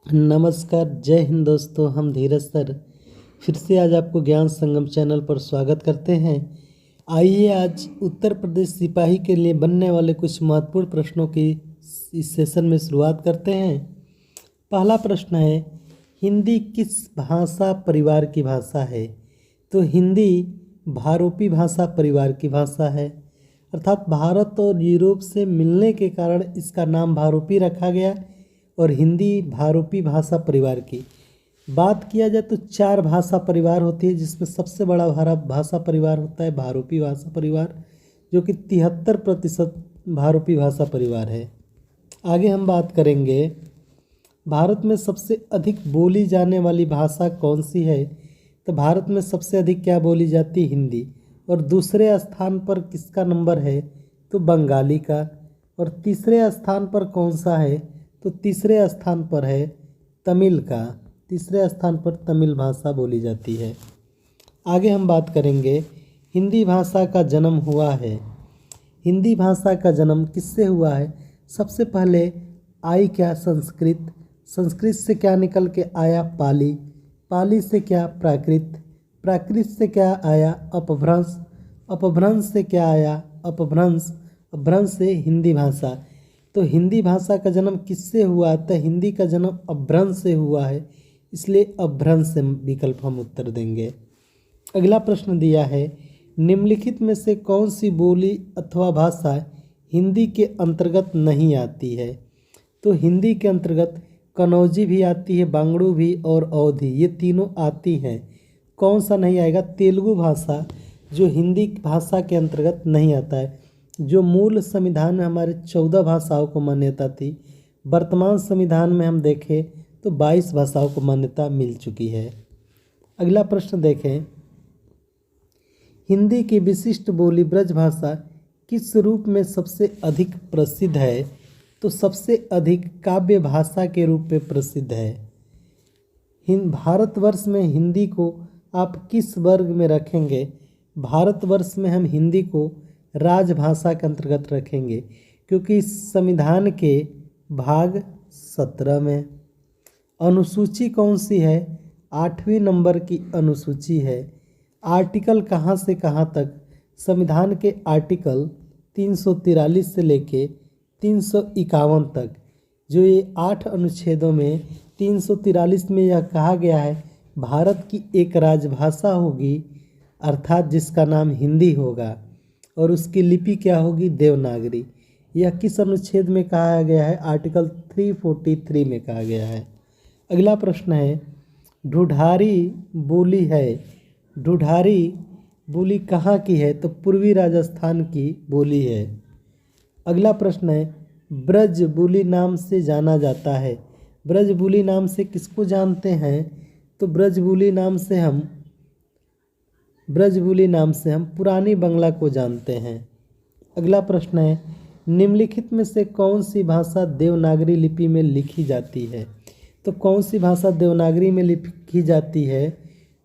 नमस्कार, जय हिंद दोस्तों। हम धीरज सर फिर से आज आपको ज्ञान संगम चैनल पर स्वागत करते हैं। आइए आज उत्तर प्रदेश सिपाही के लिए बनने वाले कुछ महत्वपूर्ण प्रश्नों की इस सेशन में शुरुआत करते हैं। पहला प्रश्न है, हिंदी किस भाषा परिवार की भाषा है? तो हिंदी भारोपी भाषा परिवार की भाषा है, अर्थात भारत और यूरोप से मिलने के कारण इसका नाम भारोपी रखा गया और हिंदी भारोपी भाषा परिवार की बात किया जाए तो 4 भाषा परिवार होती है, जिसमें सबसे बड़ा भाषा परिवार होता है भारोपी भाषा परिवार, जो कि 73% भारोपी भाषा परिवार है। आगे हम बात करेंगे, भारत में सबसे अधिक बोली जाने वाली भाषा कौन सी है? तो भारत में सबसे अधिक क्या बोली जाती है? हिंदी। और दूसरे स्थान पर किसका नंबर है? तो बंगाली का। और तीसरे स्थान पर कौन सा है? तो तीसरे स्थान पर है तमिल का। तीसरे स्थान पर तमिल भाषा बोली जाती है। आगे हम बात करेंगे, हिंदी भाषा का जन्म हुआ है। हिंदी भाषा का जन्म किससे हुआ है? सबसे पहले आई क्या? संस्कृत। संस्कृत से क्या निकल के आया? पाली। पाली से क्या? प्राकृत। प्राकृत से क्या आया? अपभ्रंश। अपभ्रंश से क्या आया? अपभ्रंश। अपभ्रंश से हिंदी भाषा। तो हिंदी भाषा का जन्म किससे हुआ? तो हिंदी का जन्म अपभ्रंश से हुआ है, इसलिए अपभ्रंश से विकल्प हम उत्तर देंगे। अगला प्रश्न दिया है, निम्नलिखित में से कौन सी बोली अथवा भाषा हिंदी के अंतर्गत नहीं आती है? तो हिंदी के अंतर्गत कनौजी भी आती है, बांगड़ू भी और अवधी, ये तीनों आती हैं। कौन सा नहीं आएगा? तेलुगु भाषा, जो हिंदी भाषा के अंतर्गत नहीं आता है। जो मूल संविधान में हमारे 14 भाषाओं को मान्यता थी, वर्तमान संविधान में हम देखें तो 22 भाषाओं को मान्यता मिल चुकी है। अगला प्रश्न देखें, हिंदी की विशिष्ट बोली ब्रज भाषा किस रूप में सबसे अधिक प्रसिद्ध है? तो सबसे अधिक काव्य भाषा के रूप में प्रसिद्ध है। भारतवर्ष में हिंदी को आप किस वर्ग में रखेंगे? भारतवर्ष में हम हिंदी को राजभाषा के अंतर्गत रखेंगे, क्योंकि संविधान के भाग 17 में अनुसूची कौन सी है? 8वें नंबर की अनुसूची है। आर्टिकल कहाँ से कहाँ तक? संविधान के आर्टिकल 343 से लेके 351 तक। जो ये 8 अनुच्छेदों में 343 में यह कहा गया है, भारत की एक राजभाषा होगी, अर्थात जिसका नाम हिंदी होगा, और उसकी लिपि क्या होगी? देवनागरी। यह किस अनुच्छेद में कहा गया है? आर्टिकल 343 में कहा गया है। अगला प्रश्न है, ढूढ़ारी बोली है। ढूढ़ारी बोली कहाँ की है? तो पूर्वी राजस्थान की बोली है। अगला प्रश्न है, ब्रज बोली नाम से जाना जाता है। ब्रज बोली नाम से किसको जानते हैं? तो ब्रज बोली नाम से हम पुरानी बंगला को जानते हैं। अगला प्रश्न है, निम्नलिखित में से कौन सी भाषा देवनागरी लिपि में लिखी जाती है? तो कौन सी भाषा देवनागरी में लिखी जाती है?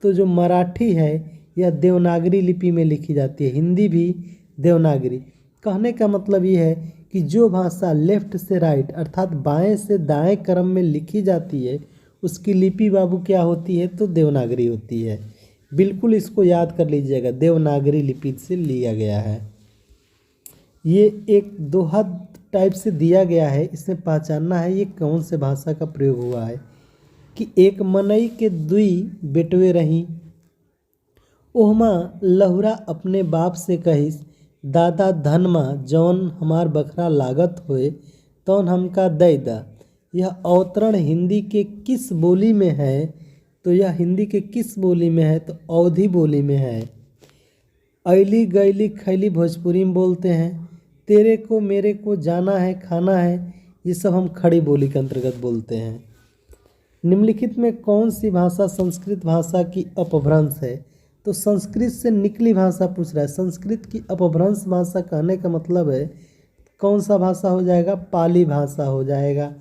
तो जो मराठी है यह देवनागरी लिपि में लिखी जाती है। हिंदी भी देवनागरी। कहने का मतलब ये है कि जो भाषा लेफ्ट से राइट अर्थात बाएं से दाएं क्रम में लिखी जाती है, उसकी लिपि बाबू क्या होती है? तो देवनागरी होती है। बिल्कुल इसको याद कर लीजिएगा, देवनागरी लिपि से लिया गया है। ये एक दोहा टाइप से दिया गया है, इसमें पहचानना है ये कौन से भाषा का प्रयोग हुआ है। कि एक मनई के दुई बेटवे रही, ओहमा लहुरा अपने बाप से कहिस, दादा धनमा जौन हमार बखरा लागत होए तौन हमका दई दा। यह अवतरण हिंदी के किस बोली में है? तो यह हिंदी के किस बोली में है? तो अवधी बोली में है। ऐली गैली खैली भोजपुरी में बोलते हैं। तेरे को मेरे को जाना है खाना है, ये सब हम खड़ी बोली के अंतर्गत बोलते हैं। निम्नलिखित में कौन सी भाषा संस्कृत भाषा की अपभ्रंश है? तो संस्कृत से निकली भाषा पूछ रहा है। संस्कृत की अपभ्रंश भाषा कहने का मतलब है कौन सा भाषा हो जाएगा? पाली भाषा हो जाएगा।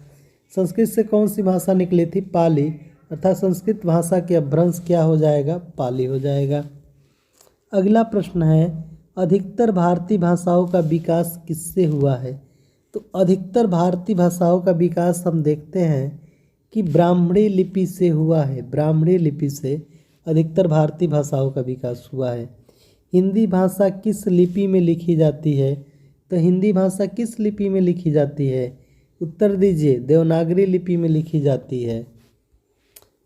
संस्कृत से कौन सी भाषा निकली थी? पाली, अर्थात संस्कृत भाषा की अपभ्रंश क्या हो जाएगा? पाली हो जाएगा। अगला प्रश्न है, अधिकतर भारतीय भाषाओं का विकास किससे हुआ है? तो अधिकतर भारतीय भाषाओं का विकास हम देखते हैं कि ब्राह्मणी लिपि से हुआ है। ब्राह्मणी लिपि से अधिकतर भारतीय भाषाओं का विकास हुआ है। हिंदी भाषा किस लिपि में लिखी जाती है? तो हिंदी भाषा किस लिपि में लिखी जाती है? उत्तर दीजिए, देवनागरी लिपि में लिखी जाती है।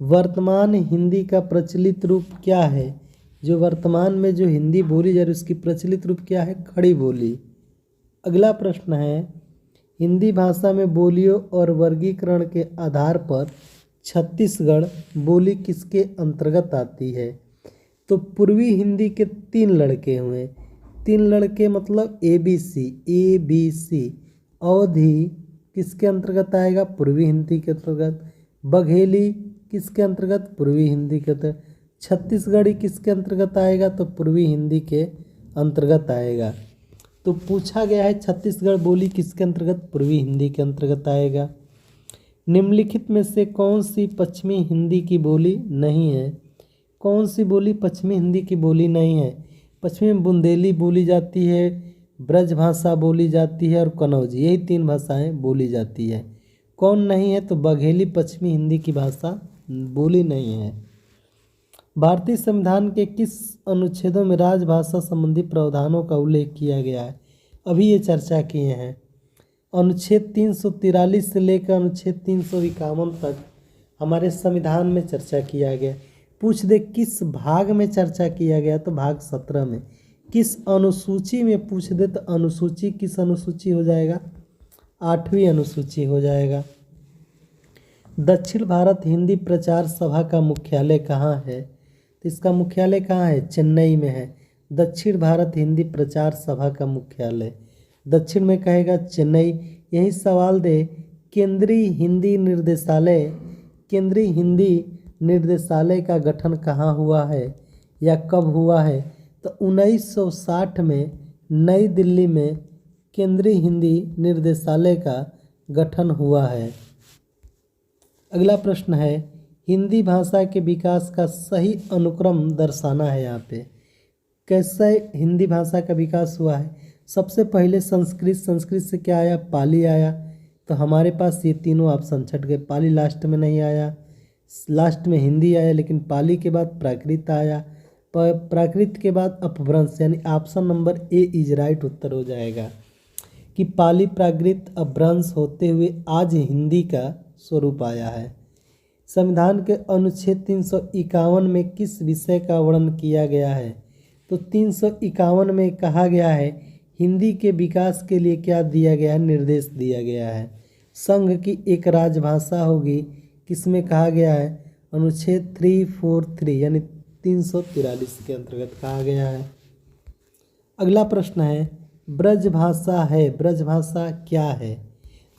वर्तमान हिंदी का प्रचलित रूप क्या है? जो वर्तमान में जो हिंदी बोली जा रही है उसकी प्रचलित रूप क्या है? खड़ी बोली। अगला प्रश्न है, हिंदी भाषा में बोलियों और वर्गीकरण के आधार पर छत्तीसगढ़ बोली किसके अंतर्गत आती है? तो पूर्वी हिंदी के 3 लड़के हुए। 3 लड़के मतलब ABC। अवधी किसके अंतर्गत आएगा? पूर्वी हिंदी के अंतर्गत। बघेली किसके अंतर्गत? पूर्वी हिंदी के अंतर्गत। छत्तीसगढ़ी किसके अंतर्गत आएगा? तो पूर्वी हिंदी के अंतर्गत आएगा। तो पूछा गया है छत्तीसगढ़ बोली किसके अंतर्गत? पूर्वी हिंदी के अंतर्गत आएगा। निम्नलिखित में से कौन सी पश्चिमी हिंदी की बोली नहीं है? कौन सी बोली पश्चिमी हिंदी की बोली नहीं है? पश्चिमी में बुंदेली बोली जाती है, ब्रज भाषा बोली जाती है और कन्नौजी, यही 3 भाषाएं बोली जाती है। कौन नहीं है? तो बघेली पश्चिमी हिंदी की भाषा बोली नहीं है। भारतीय संविधान के किस अनुच्छेदों में राजभाषा संबंधी प्रावधानों का उल्लेख किया गया है? अभी ये चर्चा किए हैं। अनुच्छेद 343 से लेकर अनुच्छेद 351 तक हमारे संविधान में चर्चा किया गया। पूछ दे किस भाग में चर्चा किया गया? तो भाग 17 में। किस अनुसूची में पूछ दे तो अनुसूची किस अनुसूची हो जाएगा? 8वीं अनुसूची हो जाएगा। दक्षिण भारत हिंदी प्रचार सभा का मुख्यालय कहाँ है? तो इसका मुख्यालय कहाँ है? चेन्नई में है। दक्षिण भारत हिंदी प्रचार सभा का मुख्यालय दक्षिण में कहेगा चेन्नई। यही सवाल दे केंद्रीय हिंदी निर्देशालय का गठन कहाँ हुआ है या कब हुआ है? तो 1960 में नई दिल्ली में केंद्रीय हिंदी निर्देशालय का गठन हुआ है। अगला प्रश्न है, हिंदी भाषा के विकास का सही अनुक्रम दर्शाना है। यहाँ पे कैसे हिंदी भाषा का विकास हुआ है? सबसे पहले संस्कृत से क्या आया? पाली आया। तो हमारे पास ये तीनों ऑप्शन छट गए। पाली लास्ट में नहीं आया, लास्ट में हिंदी आया, लेकिन पाली के बाद प्राकृत आया, प्राकृत के बाद अपभ्रंश, यानी option number A is right उत्तर हो जाएगा कि पाली प्राकृत अपभ्रंश होते हुए आज हिंदी का स्वरूप आया है। संविधान के अनुच्छेद 351 में किस विषय का वर्णन किया गया है? तो 351 में कहा गया है हिंदी के विकास के लिए क्या दिया गया है? निर्देश दिया गया है। संघ की एक राजभाषा होगी, किसमें कहा गया है? अनुच्छेद 343 यानी 343 के अंतर्गत कहा गया है। अगला प्रश्न है, ब्रजभाषा है, ब्रजभाषा क्या है?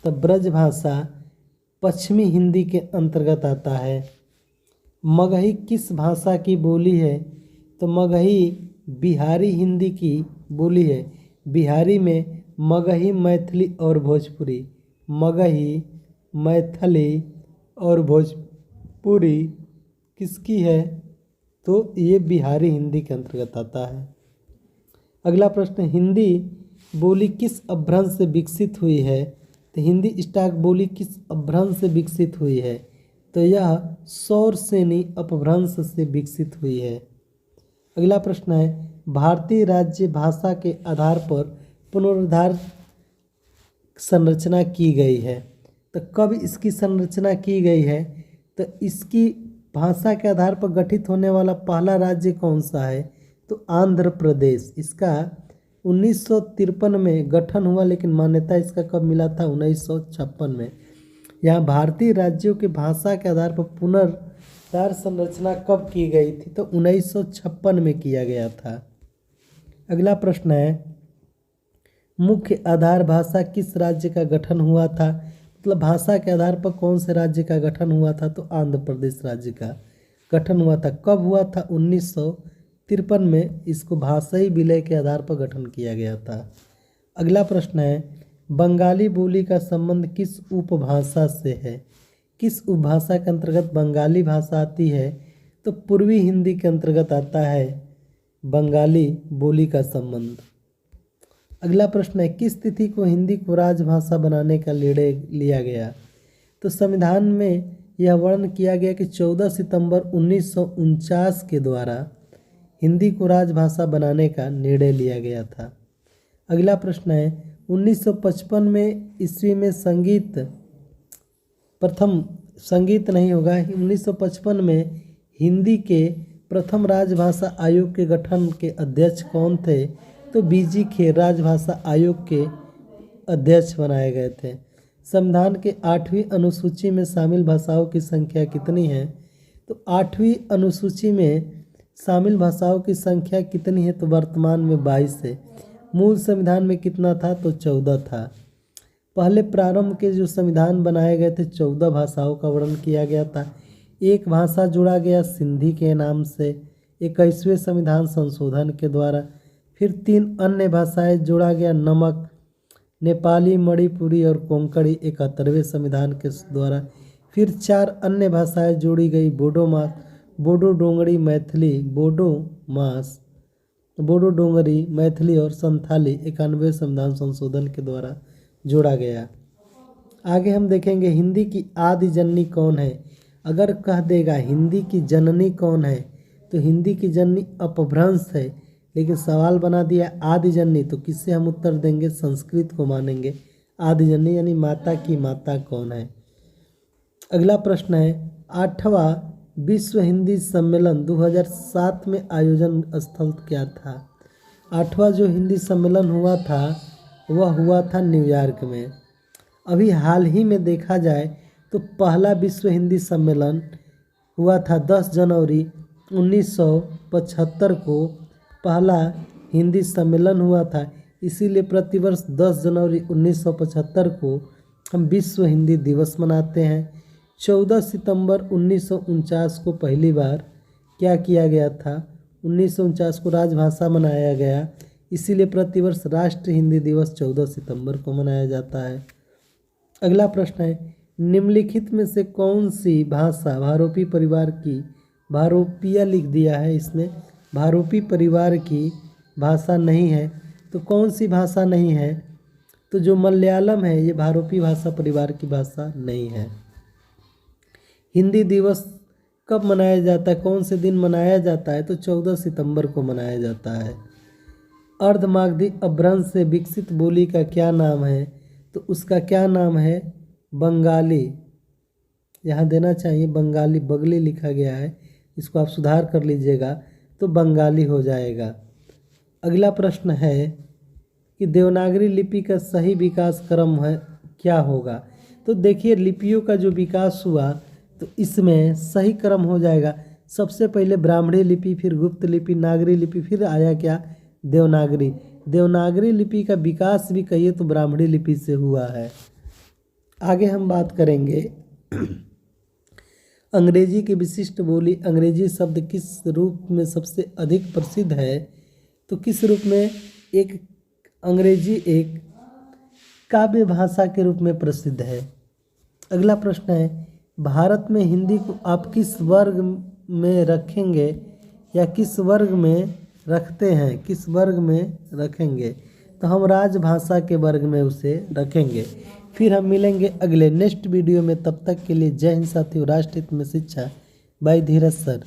तो ब्रजभाषा पश्चिमी हिंदी के अंतर्गत आता है। मगही किस भाषा की बोली है? तो मगही बिहारी हिंदी की बोली है। बिहारी में मगही, मैथिली और भोजपुरी, मगही, मैथिली और भोजपुरी किसकी है? तो ये बिहारी हिंदी के अंतर्गत आता है। अगला प्रश्न, हिंदी बोली किस अपभ्रंश से विकसित हुई है? तो हिंदी स्टॉक बोली किस अपभ्रंश से विकसित हुई है? तो यह सौरसेनी अपभ्रंश से विकसित हुई है। अगला प्रश्न है, भारतीय राज्य भाषा के आधार पर पुनरुद्धार संरचना की गई है। तो कब इसकी संरचना की गई है? तो इसकी भाषा के आधार पर गठित होने वाला पहला राज्य कौन सा है? तो आंध्र प्रदेश। इसका 1953 में गठन हुआ, लेकिन मान्यता इसका कब मिला था? 1956 में। यहाँ भारतीय राज्यों की भाषा के आधार पर पुनरुद्धार संरचना कब की गई थी? तो 1956 में किया गया था। अगला प्रश्न है, मुख्य आधार भाषा किस राज्य का गठन हुआ था? मतलब भाषा के आधार पर कौन से राज्य का गठन हुआ था? तो आंध्र प्रदेश राज्य का गठन हुआ था। कब हुआ था? 1953 में इसको भाषाई विलय के आधार पर गठन किया गया था। अगला प्रश्न है, बंगाली बोली का संबंध किस उपभाषा से है? किस उपभाषा के अंतर्गत बंगाली भाषा आती है? तो पूर्वी हिंदी के अंतर्गत आता है बंगाली बोली का संबंध। अगला प्रश्न है, किस तिथि को हिंदी को राजभाषा बनाने का निर्णय लिया गया? तो संविधान में यह वर्णन किया गया कि 14 सितंबर 1949 के द्वारा हिंदी को राजभाषा बनाने का निर्णय लिया गया था। अगला प्रश्न है 1955 में ईस्वी में संगीत नहीं होगा। 1955 में हिंदी के प्रथम राजभाषा आयोग के गठन के अध्यक्ष कौन थे? तो बीजी खेर राजभाषा आयोग के अध्यक्ष बनाए गए थे। संविधान के 8वीं अनुसूची में शामिल भाषाओं की संख्या कितनी है? तो 8वीं अनुसूची में शामिल भाषाओं की संख्या कितनी है? तो वर्तमान में 22 है। मूल संविधान में कितना था? तो 14 था। पहले प्रारंभ के जो संविधान बनाए गए थे 14 भाषाओं का वर्णन किया गया था। एक भाषा जोड़ा गया सिंधी के नाम से 21वें संविधान संशोधन के द्वारा। फिर 3 अन्य भाषाएं जोड़ा गया नमक, नेपाली, मणिपुरी और कोंकणी 71वें संविधान के द्वारा। फिर 4 अन्य भाषाएं जोड़ी गई बोडो डोंगरी मैथिली और संथाली 91वें संविधान संशोधन के द्वारा जोड़ा गया। आगे हम देखेंगे हिंदी की आदि जननी कौन है। अगर कह देगा हिंदी की जननी कौन है तो हिंदी की जननी अपभ्रंश है, लेकिन सवाल बना दिया आदि जननी तो किससे हम उत्तर देंगे? संस्कृत को मानेंगे। आदि जननी यानी माता की माता कौन है। अगला प्रश्न है 8वां विश्व हिंदी सम्मेलन 2007 में आयोजन स्थल क्या था? 8वां जो हिंदी सम्मेलन हुआ था वह हुआ था न्यूयॉर्क में। अभी हाल ही में देखा जाए तो पहला विश्व हिंदी सम्मेलन हुआ था 10 जनवरी 1975 को पहला हिंदी सम्मेलन हुआ था। इसीलिए प्रतिवर्ष 10 जनवरी 1975 को हम विश्व हिंदी दिवस मनाते हैं। 14 सितंबर 1949 को पहली बार क्या किया गया था? 1949 को राजभाषा मनाया गया। इसीलिए प्रतिवर्ष राष्ट्रीय हिंदी दिवस 14 सितंबर को मनाया जाता है। अगला प्रश्न है निम्नलिखित में से कौन सी भाषा भारोपी परिवार की भारोपीय लिख दिया है इसमें भारोपी परिवार की भाषा नहीं है। तो कौन सी भाषा नहीं है? तो जो मलयालम है ये भारोपी भाषा परिवार की भाषा नहीं है। हिंदी दिवस कब मनाया जाता है? कौन से दिन मनाया जाता है? तो 14 सितंबर को मनाया जाता है। अर्धमागधी अपभ्रंश से विकसित बोली का क्या नाम है? तो उसका क्या नाम है? बंगाली। यहाँ देना चाहिए बंगाली, बगली लिखा गया है, इसको आप सुधार कर लीजिएगा तो बंगाली हो जाएगा। अगला प्रश्न है कि देवनागरी लिपि का सही विकास क्रम है क्या होगा? तो देखिए लिपियों का जो विकास हुआ तो इसमें सही क्रम हो जाएगा। सबसे पहले ब्राह्मणी लिपि, फिर गुप्त लिपि, नागरी लिपि, फिर आया क्या? देवनागरी। देवनागरी लिपि का विकास भी कहिए तो ब्राह्मणी लिपि से हुआ है। आगे हम बात करेंगे अंग्रेजी की विशिष्ट बोली। अंग्रेजी शब्द किस रूप में सबसे अधिक प्रसिद्ध है? तो किस रूप में? अंग्रेजी एक काव्य भाषा के रूप में प्रसिद्ध है। अगला प्रश्न है भारत में हिंदी को आप किस वर्ग में रखेंगे या किस वर्ग में रखते हैं? किस वर्ग में रखेंगे? तो हम राजभाषा के वर्ग में उसे रखेंगे। फिर हम मिलेंगे अगले नेक्स्ट वीडियो में। तब तक के लिए जय हिंद साथियों। राष्ट्र हित में शिक्षा बाय धीरज सर।